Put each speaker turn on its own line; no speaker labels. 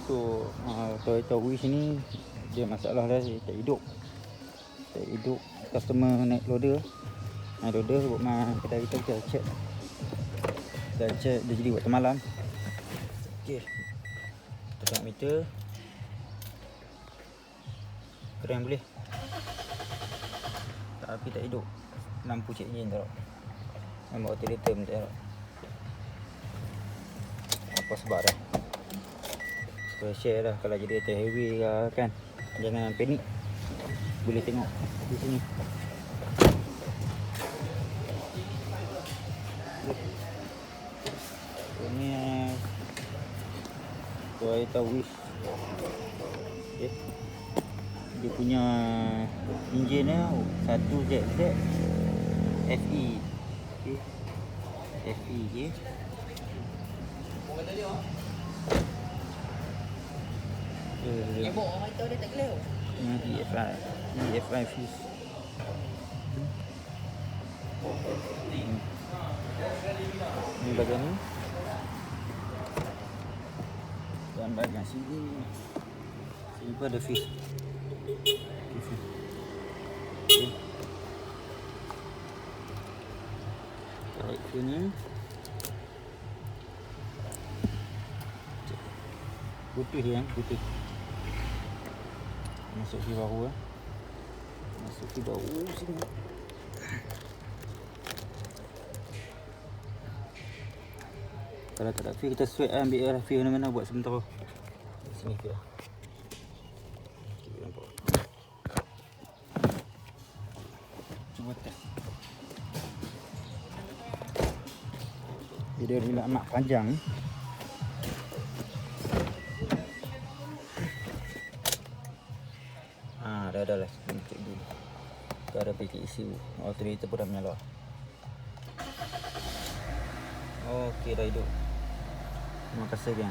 untuk Toyota Wish ni dia masalah dia tak hidup. Tak hidup. Customer naik loader. Naik loader buat kedai kita check. Kita check dia jadi waktu malam. Okey. Kita tengok meter. Keren boleh. Tapi tak hidup. Lampu check engine tak. Memang alternator pun tak. Apa sebab dah. Saya share lah kalau jadi atas highway ke kan. Jangan panik. Boleh tengok di sini. Ini Toyota Wish. Okay. Dia punya enjin dia 1ZZ FE. Okay. FE je.
Yang bawa orang tahu dia tak gelap.
EFI fuse. Ini bagian ni. Dan bagian sini. Sini pun ada fuse. Okay. Tarik fuse ni. Putih ya, putih. Masuk fuse baru lah. Masuk fuse baru sini. Kalau tak ada fuse kita sweat lah, ambil fuse mana-mana buat sementara. Sini fuse lah. Okay, nampak. Cuba test. Video ni amat panjang. Dah lah sedikit dulu. Dah ada pakai isu. Alternator pun dah menyala. Okey, dah hidup. Terima kasih gang.